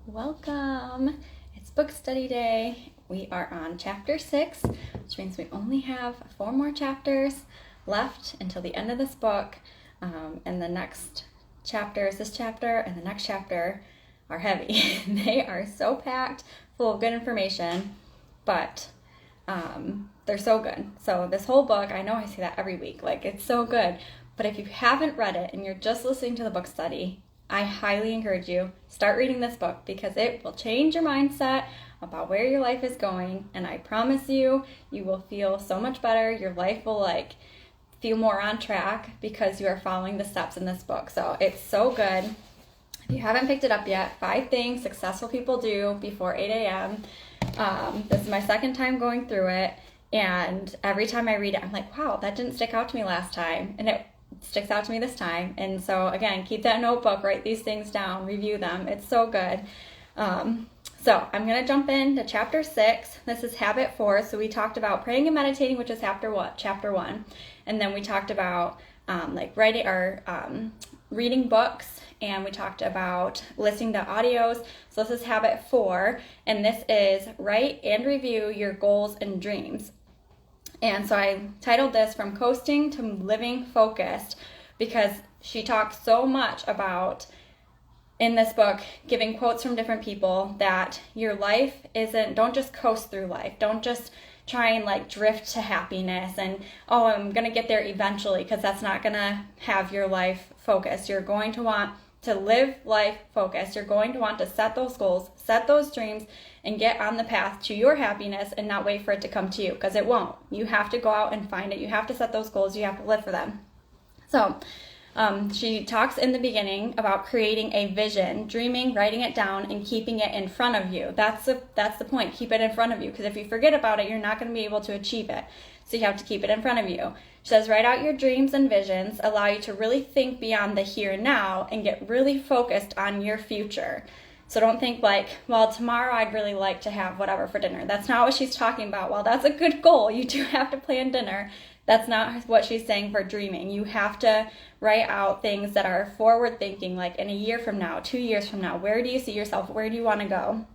Welcome! It's book study day. We are on chapter 6, which means we only have 4 more chapters left until the end of this book. And the next chapters, this chapter and the next chapter, are heavy. They are so packed full of good information, but they're so good. So this whole book, I know I say that every week, like it's so good. But if you haven't read it and you're just listening to the book study, I highly encourage you, start reading this book because it will change your mindset about where your life is going. And I promise you, you will feel so much better. Your life will feel more on track because you are following the steps in this book. So it's so good. If you haven't picked it up yet, 5 things successful people do before 8 a.m. This is my second time going through it. And every time I read it, I'm like, wow, that didn't stick out to me last time. And it sticks out to me this time. And so again, keep that notebook, write these things down, review them. It's so good. So I'm going to jump into chapter 6. This is habit 4. So we talked about praying and meditating, which is chapter 1. And then we talked about writing or reading books, and we talked about listening to audios. So this is habit 4, and this is write and review your goals and dreams. And so I titled this From Coasting to Living Focused because she talks so much about, in this book, giving quotes from different people that your life don't just coast through life. Don't just try and drift to happiness and, oh, I'm going to get there eventually, because that's not going to have your life focused. You're going to want to live life focused. You're going to want to set those goals, set those dreams, and get on the path to your happiness and not wait for it to come to you, because it won't. You have to go out and find it. You have to set those goals. You have to live for them. So she talks in the beginning about creating a vision, dreaming, writing it down, and keeping it in front of you. That's the point. Keep it in front of you, because if you forget about it, you're not going to be able to achieve it. So you have to keep it in front of you. She says, write out your dreams and visions, allow you to really think beyond the here and now and get really focused on your future. So don't think tomorrow I'd really like to have whatever for dinner. That's not what she's talking about. While that's a good goal, you do have to plan dinner. That's not what she's saying for dreaming. You have to write out things that are forward thinking, like in a year from now, 2 years from now. Where do you see yourself? Where do you want to go?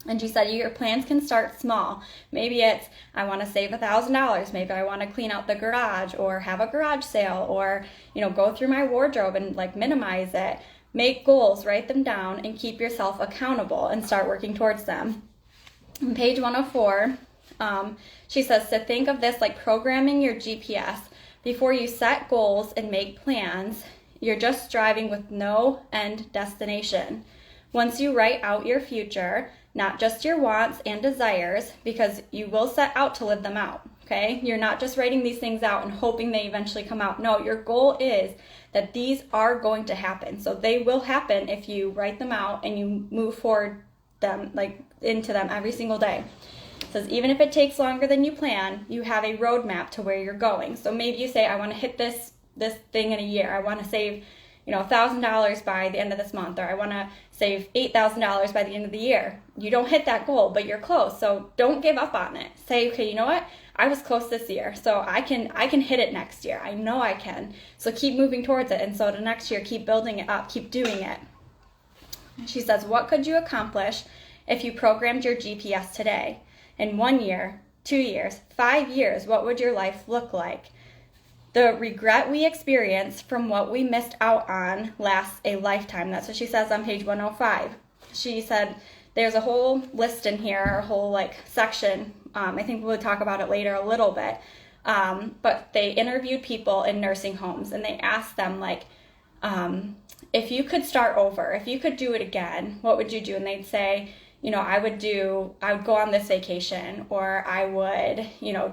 And she said your plans can start small. Maybe it's, I want to save $1,000. Maybe I want to clean out the garage or have a garage sale or, go through my wardrobe and minimize it. Make goals, write them down, and keep yourself accountable and start working towards them. On page 104, she says to think of this like programming your GPS. Before you set goals and make plans, you're just driving with no end destination. Once you write out your future, not just your wants and desires, because you will set out to live them out, okay? You're not just writing these things out and hoping they eventually come out. No, your goal is that these are going to happen. So they will happen if you write them out and you move forward into them every single day. It says even if it takes longer than you plan, you have a roadmap to where you're going. So maybe you say, I want to hit this thing in a year. I want to save $1,000 by the end of this month, or I want to save $8,000 by the end of the year. You don't hit that goal, but you're close. So don't give up on it. Say, okay, you know what? I was close this year, so I can hit it next year. I know I can. So keep moving towards it. And so the next year, keep building it up, keep doing it. She says, what could you accomplish if you programmed your GPS today? In 1 year, 2 years, 5 years, what would your life look like? The regret we experience from what we missed out on lasts a lifetime. That's what she says on page 105. She said there's a whole list in here, a whole section. I think we'll talk about it later a little bit. But they interviewed people in nursing homes, and they asked them if you could start over, if you could do it again, what would you do? And they'd say, I would go on this vacation, or I would,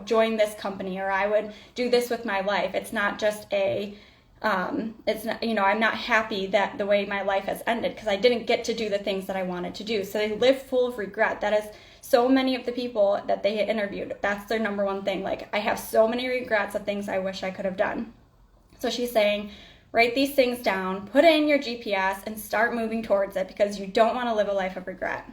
join this company, or I would do this with my life. It's not just I'm not happy that the way my life has ended because I didn't get to do the things that I wanted to do. So they live full of regret. That is so many of the people that they had interviewed. That's their number one thing. I have so many regrets of things I wish I could have done. So she's saying, write these things down, put it in your GPS, and start moving towards it because you don't want to live a life of regret.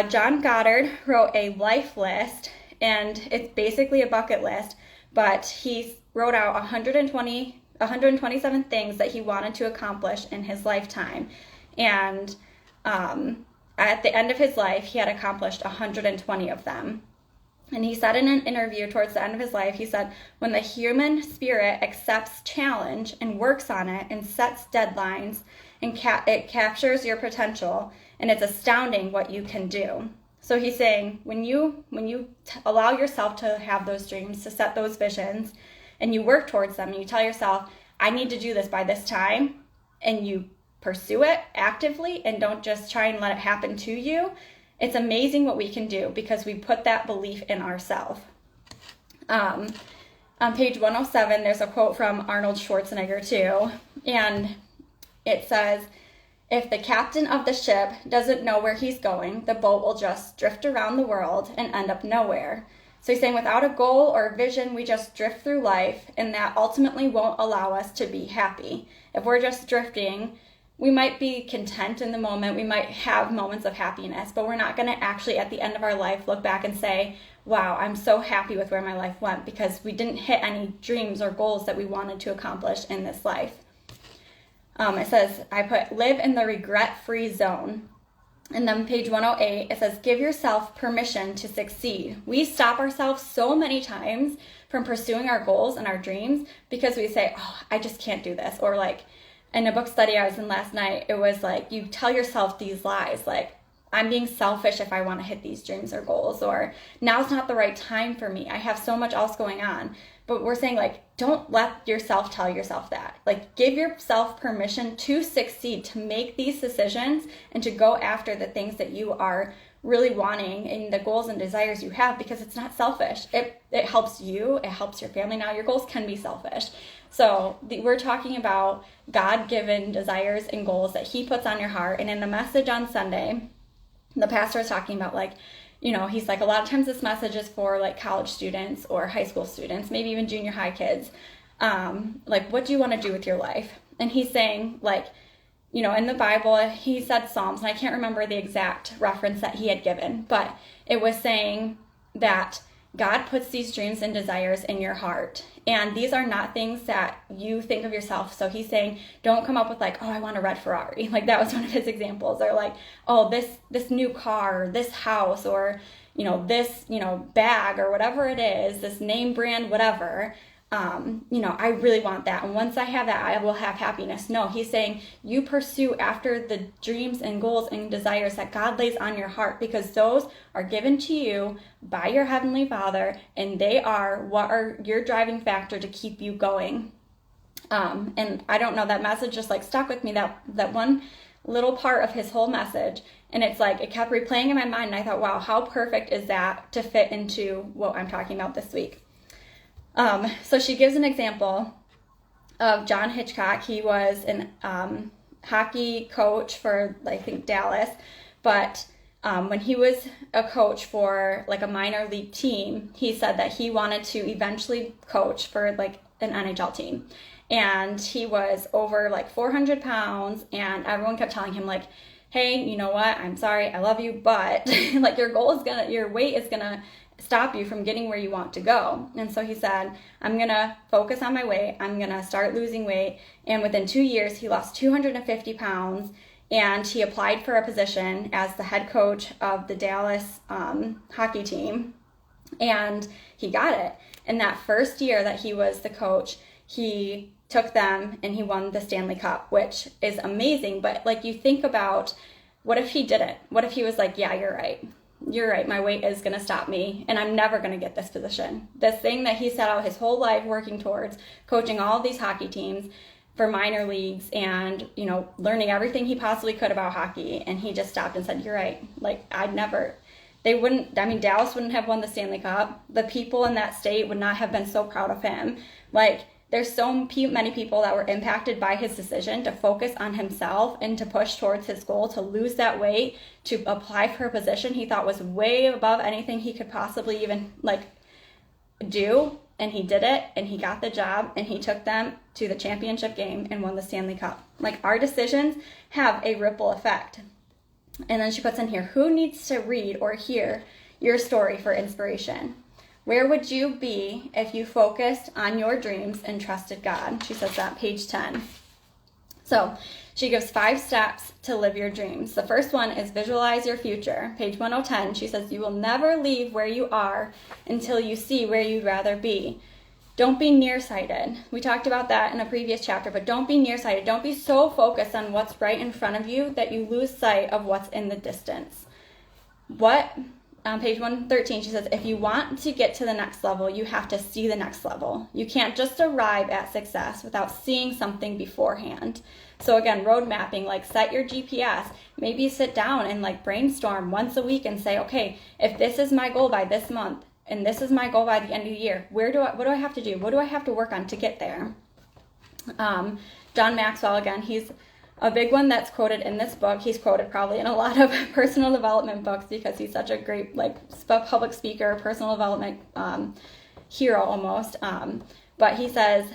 John Goddard wrote a life list, and it's basically a bucket list, but he wrote out 127 things that he wanted to accomplish in his lifetime. And At the end of his life, he had accomplished 120 of them. And he said in an interview towards the end of his life, he said, when the human spirit accepts challenge and works on it and sets deadlines, and it captures your potential, and it's astounding what you can do. So he's saying, when you allow yourself to have those dreams, to set those visions, and you work towards them, and you tell yourself, I need to do this by this time, and you pursue it actively and don't just try and let it happen to you, it's amazing what we can do because we put that belief in ourselves. On page 107, there's a quote from Arnold Schwarzenegger too, and it says, if the captain of the ship doesn't know where he's going, the boat will just drift around the world and end up nowhere. So he's saying without a goal or a vision, we just drift through life, and that ultimately won't allow us to be happy. If we're just drifting, we might be content in the moment, we might have moments of happiness, but we're not going to actually at the end of our life look back and say, wow, I'm so happy with where my life went because we didn't hit any dreams or goals that we wanted to accomplish in this life. It says, I put live in the regret-free zone. And then page 108, it says, give yourself permission to succeed. We stop ourselves so many times from pursuing our goals and our dreams because we say, oh, I just can't do this. Or like, in a book study I was in last night, it was like you tell yourself these lies, like, I'm being selfish if I want to hit these dreams or goals, or now's not the right time for me. I have so much else going on. But we're saying, like, don't let yourself tell yourself that. Like, give yourself permission to succeed, to make these decisions, and to go after the things that you are really wanting and the goals and desires you have, because it's not selfish. It helps you. It helps your family. Now, your goals can be selfish. So we're talking about God-given desires and goals that he puts on your heart. And in the message on Sunday, the pastor was talking about, like, you know, he's like, a lot of times this message is for like college students or high school students, maybe even junior high kids. Like, what do you want to do with your life? And he's saying, like, you know, in the Bible, he said Psalms, and I can't remember the exact reference that he had given, but it was saying that God puts these dreams and desires in your heart. And these are not things that you think of yourself. So he's saying, don't come up with like, oh, I want a red Ferrari. Like, that was one of his examples. Or like, oh, this new car, this house, or, you know, this, you know, bag or whatever it is, this name brand, whatever. You know, I really want that. And once I have that, I will have happiness. No, he's saying you pursue after the dreams and goals and desires that God lays on your heart, because those are given to you by your Heavenly Father, and they are what are your driving factor to keep you going. And I don't know, that message just like stuck with me, that one little part of his whole message. And it's like, it kept replaying in my mind. And I thought, wow, how perfect is that to fit into what I'm talking about this week? So she gives an example of John Hitchcock. He was an hockey coach for, I think, Dallas, but when he was a coach for like a minor league team, he said that he wanted to eventually coach for like an NHL team. And he was over like 400 pounds, and everyone kept telling him like, hey, you know what, I'm sorry, I love you, but like your weight is gonna stop you from getting where you want to go. And so he said, I'm gonna focus on my weight, I'm gonna start losing weight. And within 2 years, he lost 250 pounds, and he applied for a position as the head coach of the Dallas hockey team, and he got it. And that first year that he was the coach, he took them and he won the Stanley Cup, which is amazing. But like, you think about, what if he didn't? What if he was like, yeah, you're right, my weight is going to stop me, and I'm never going to get this position. This thing that he set out his whole life working towards, coaching all of these hockey teams for minor leagues and, you know, learning everything he possibly could about hockey, and he just stopped and said, you're right, like, Dallas wouldn't have won the Stanley Cup. The people in that state would not have been so proud of him. Like, there's so many people that were impacted by his decision to focus on himself and to push towards his goal, to lose that weight, to apply for a position he thought was way above anything he could possibly even like do. And he did it, and he got the job, and he took them to the championship game and won the Stanley Cup. Like, our decisions have a ripple effect. And then she puts in here, who needs to read or hear your story for inspiration? Where would you be if you focused on your dreams and trusted God? She says that, page 10. So she gives 5 steps to live your dreams. The first one is visualize your future. Page 1010, she says, you will never leave where you are until you see where you'd rather be. Don't be nearsighted. We talked about that in a previous chapter, but don't be nearsighted. Don't be so focused on what's right in front of you that you lose sight of what's in the distance. On page 113, she says, if you want to get to the next level, you have to see the next level. You can't just arrive at success without seeing something beforehand. So again, road mapping, like set your GPS. Maybe sit down and like brainstorm once a week and say, okay, if this is my goal by this month, and this is my goal by the end of the year, what do I have to do? What do I have to work on to get there? John Maxwell, again, he's a big one that's quoted in this book. He's quoted probably in a lot of personal development books because he's such a great public speaker, personal development hero almost. But he says,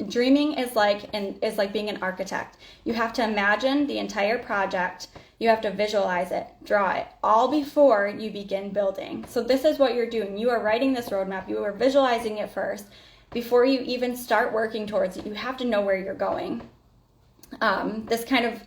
dreaming is like being an architect. You have to imagine the entire project. You have to visualize it, draw it, all before you begin building. So this is what you're doing. You are writing this roadmap. You are visualizing it first. Before you even start working towards it, you have to know where you're going. This kind of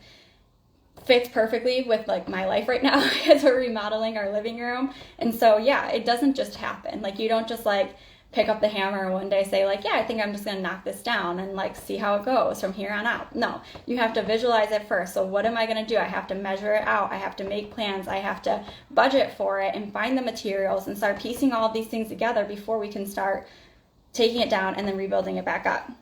fits perfectly with like my life right now as we're remodeling our living room. And so, yeah, it doesn't just happen. Like you don't just like pick up the hammer one day, say like, yeah, I think I'm just going to knock this down and like see how it goes from here on out. No, you have to visualize it first. So what am I going to do? I have to measure it out. I have to make plans. I have to budget for it and find the materials and start piecing all of these things together before we can start taking it down and then rebuilding it back up.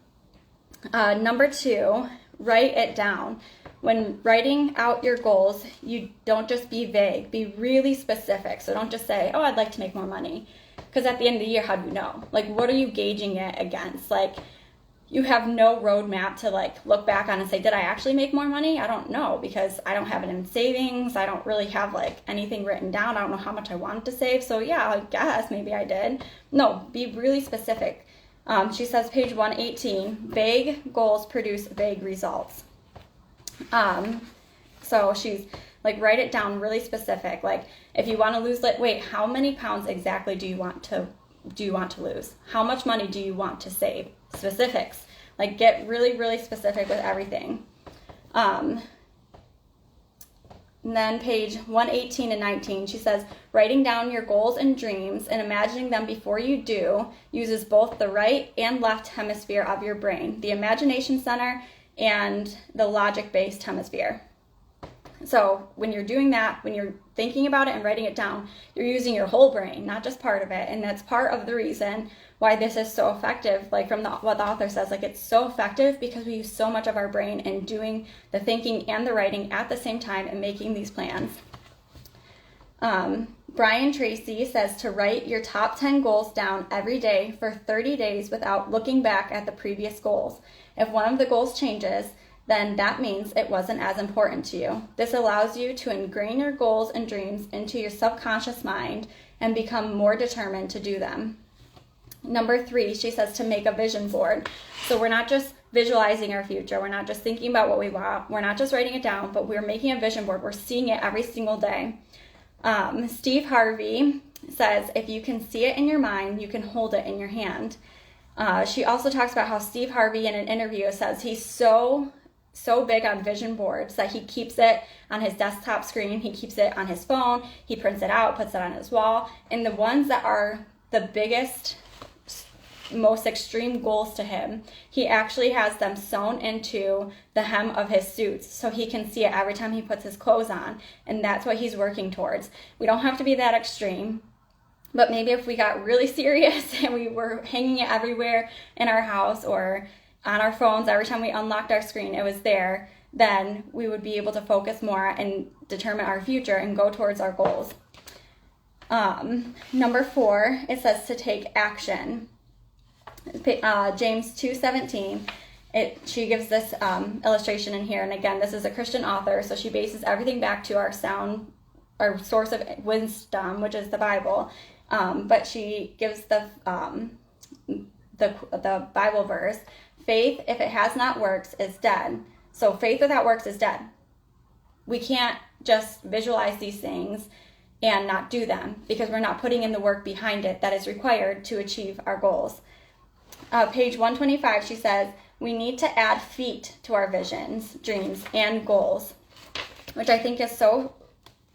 Number 2, write it down. When writing out your goals, you don't just be vague, be really specific. So don't just say, oh, I'd like to make more money. Because at the end of the year, how do you know? Like, what are you gauging it against? Like, you have no roadmap to like look back on and say, did I actually make more money? I don't know because I don't have it in savings. I don't really have like anything written down. I don't know how much I wanted to save. So yeah, I guess maybe I did. No, be really specific. She says, page 118, vague goals produce vague results. So she's like, write it down really specific. Like if you want to lose weight, how many pounds exactly do you want to lose? How much money do you want to save? Specifics. Like get really, really specific with everything. And then page 118 and 19, she says, writing down your goals and dreams and imagining them before you do uses both the right and left hemisphere of your brain, the imagination center and the logic-based hemisphere. So when you're doing that, when you're thinking about it and writing it down, you're using your whole brain, not just part of it. And that's part of the reason why this is so effective. Like from what the author says, like it's so effective because we use so much of our brain in doing the thinking and the writing at the same time and making these plans. Brian Tracy says to write your top 10 goals down every day for 30 days without looking back at the previous goals. If one of the goals changes, then that means it wasn't as important to you. This allows you to ingrain your goals and dreams into your subconscious mind and become more determined to do them. Number 3, she says to make a vision board. So we're not just visualizing our future. We're not just thinking about what we want. We're not just writing it down, but we're making a vision board. We're seeing it every single day. Steve Harvey says, if you can see it in your mind, you can hold it in your hand. She also talks about how Steve Harvey in an interview says he's so big on vision boards that he keeps it on his desktop screen, he keeps it on his phone, he prints it out, puts it on his wall, and the ones that are the biggest, most extreme goals to him, he actually has them sewn into the hem of his suits so he can see it every time he puts his clothes on, and that's what he's working towards. We don't have to be that extreme, but maybe if we got really serious and we were hanging it everywhere in our house or on our phones, every time we unlocked our screen, it was there, then we would be able to focus more and determine our future and go towards our goals. Number 4, it says to take action. James 2:17, she gives this illustration in here, and again, this is a Christian author, so she bases everything back to our source of wisdom, which is the Bible. But she gives the Bible verse. Faith, if it has not works, is dead. So faith without works is dead. We can't just visualize these things and not do them because we're not putting in the work behind it that is required to achieve our goals. Page 125, she says, we need to add feet to our visions, dreams, and goals, which I think is so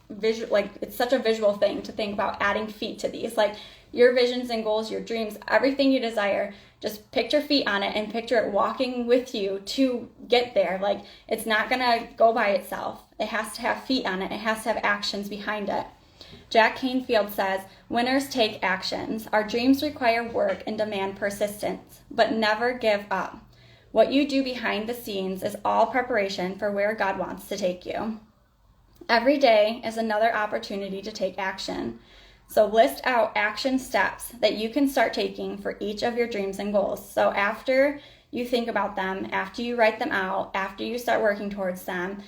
visual. Like, it's such a visual thing to think about adding feet to these. Like, your visions and goals, your dreams, everything you desire, just picture feet on it and picture it walking with you to get there. Like, it's not gonna go by itself. It has to have feet on it. It has to have actions behind it. Jack Canfield says, winners take actions. Our dreams require work and demand persistence, but never give up. What you do behind the scenes is all preparation for where God wants to take you. Every day is another opportunity to take action. So list out action steps that you can start taking for each of your dreams and goals. So after you think about them, after you write them out, after you start working towards them,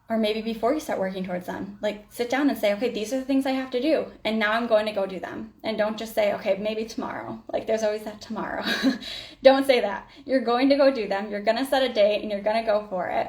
or maybe before you start working towards them, like, sit down and say, okay, these are the things I have to do, and now I'm going to go do them. And don't just say, okay, maybe tomorrow. Like, there's always that tomorrow. Don't say that. You're going to go do them. You're going to set a date and you're going to go for it.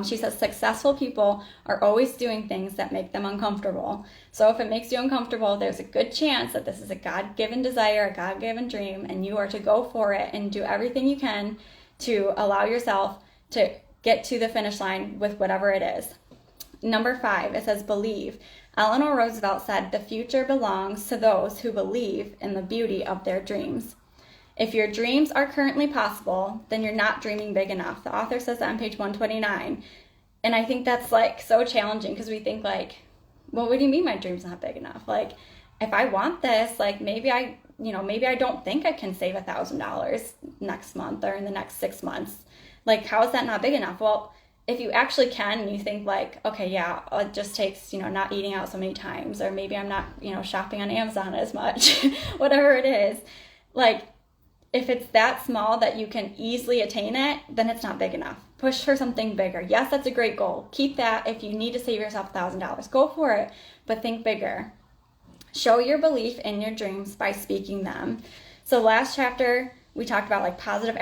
She says successful people are always doing things that make them uncomfortable. So if it makes you uncomfortable, there's a good chance that this is a God-given desire, a God-given dream, and you are to go for it and do everything you can to allow yourself to get to the finish line with whatever it is. Number 5, it says believe. Eleanor Roosevelt said, the future belongs to those who believe in the beauty of their dreams. If your dreams are currently possible, then you're not dreaming big enough. The author says that on page 129. And I think that's like so challenging, because we think like, well, what do you mean my dream's not big enough? Like, if I want this, like, maybe I don't think I can save $1,000 next month or in the next 6 months. Like, how is that not big enough? Well, if you actually can, and you think like, okay, yeah, it just takes, not eating out so many times, or maybe I'm not, shopping on Amazon as much, whatever it is, like, if it's that small that you can easily attain it, then it's not big enough. Push for something bigger. Yes, that's a great goal. Keep that. If you need to save yourself $1,000, go for it, but think bigger. Show your belief in your dreams by speaking them. So last chapter, we talked about like positive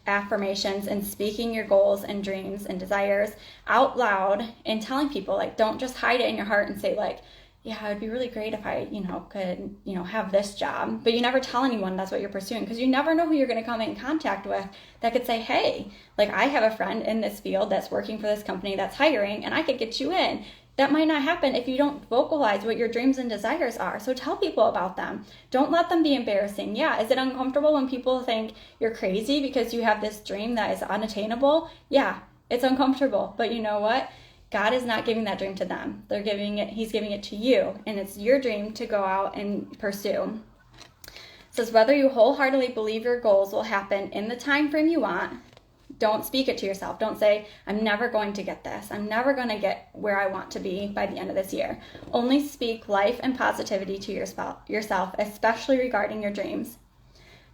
affirmations and speaking your goals and dreams and desires out loud and telling people, like, don't just hide it in your heart and say like, yeah, it would be really great if I, could, have this job. But you never tell anyone that's what you're pursuing, because you never know who you're going to come in contact with that could say, hey, like, I have a friend in this field that's working for this company that's hiring, and I could get you in. That might not happen if you don't vocalize what your dreams and desires are. So tell people about them. Don't let them be embarrassing. Yeah, is it uncomfortable when people think you're crazy because you have this dream that is unattainable? Yeah, it's uncomfortable. But you know what? God is not giving that dream to them. He's giving it to you, and it's your dream to go out and pursue. It says, whether you wholeheartedly believe your goals will happen in the time frame you want, don't speak it to yourself. Don't say, I'm never going to get this. I'm never going to get where I want to be by the end of this year. Only speak life and positivity to yourself, especially regarding your dreams.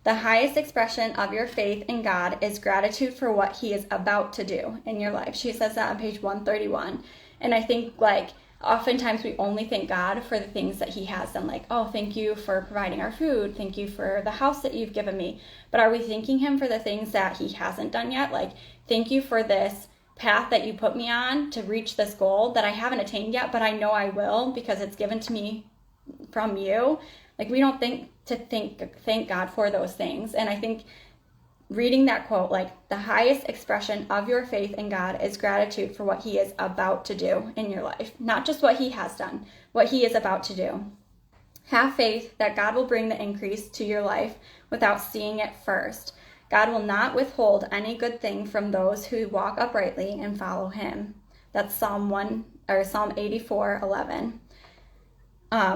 The highest expression of your faith in God is gratitude for what he is about to do in your life. She says that on page 131. And I think, like, oftentimes we only thank God for the things that he has done. Like, oh, thank you for providing our food. Thank you for the house that you've given me. But are we thanking him for the things that he hasn't done yet? Like, thank you for this path that you put me on to reach this goal that I haven't attained yet, but I know I will because it's given to me from you. Like, we don't thank God for those things. And I think reading that quote, like, the highest expression of your faith in God is gratitude for what he is about to do in your life. Not just what he has done, what he is about to do. Have faith that God will bring the increase to your life without seeing it first. God will not withhold any good thing from those who walk uprightly and follow him. That's Psalm 84:11.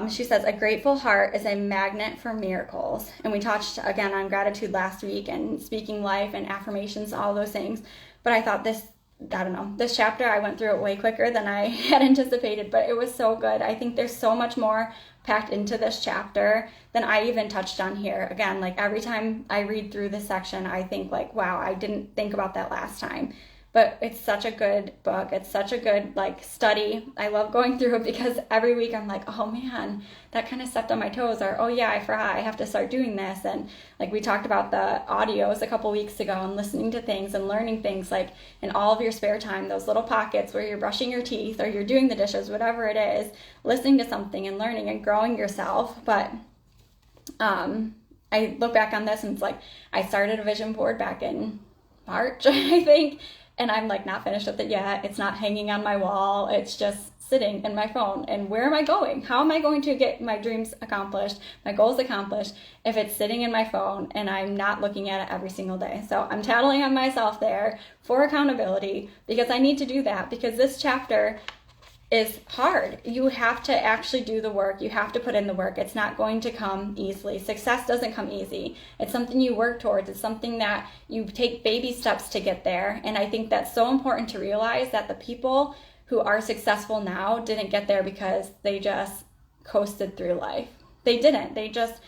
She says, a grateful heart is a magnet for miracles. And we touched again on gratitude last week and speaking life and affirmations, all those things. But I thought this chapter, I went through it way quicker than I had anticipated, but it was so good. I think there's so much more packed into this chapter than I even touched on here. Again, like, every time I read through this section, I think like, wow, I didn't think about that last time. But it's such a good book. It's such a good, like, study. I love going through it because every week I'm like, oh man, that kind of stepped on my toes, or oh yeah, I forgot, I have to start doing this. And like we talked about the audios a couple weeks ago and listening to things and learning things, like, in all of your spare time, those little pockets where you're brushing your teeth or you're doing the dishes, whatever it is, listening to something and learning and growing yourself. But I look back on this and it's like, I started a vision board back in March, I think, and I'm like not finished with it yet. It's not hanging on my wall. It's just sitting in my phone. And where am I going? How am I going to get my dreams accomplished, my goals accomplished, if it's sitting in my phone and I'm not looking at it every single day? So I'm tattling on myself there for accountability, because I need to do that, because this chapter is hard. You have to actually do the work. You have to put in the work. It's not going to come easily. Success doesn't come easy. It's something you work towards. It's something that you take baby steps to get there. And I think that's so important to realize, that the people who are successful now didn't get there because they just coasted through life. They didn't. They just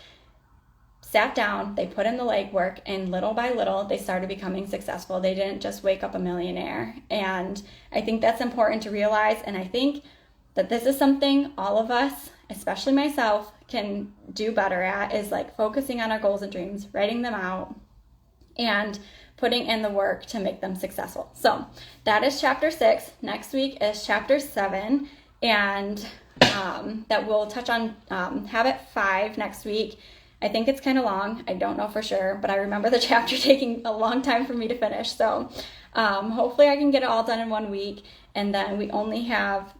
sat down, they put in the legwork, and little by little, they started becoming successful. They didn't just wake up a millionaire. And I think that's important to realize. And I think that this is something all of us, especially myself, can do better at, is like focusing on our goals and dreams, writing them out, and putting in the work to make them successful. So that is chapter 6. Next week is chapter 7. And that we'll touch on habit 5 next week. I think it's kind of long. I don't know for sure, but I remember the chapter taking a long time for me to finish. So hopefully I can get it all done in 1 week. And then we only have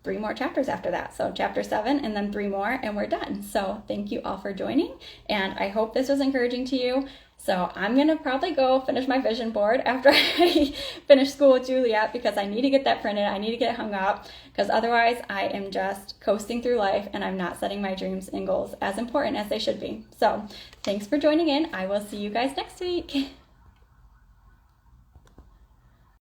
3 more chapters after that. So chapter 7 and then 3 more and we're done. So thank you all for joining. And I hope this was encouraging to you. So I'm going to probably go finish my vision board after I finish school with Juliet, because I need to get that printed. I need to get it hung up, because otherwise I am just coasting through life and I'm not setting my dreams and goals as important as they should be. So thanks for joining in. I will see you guys next week.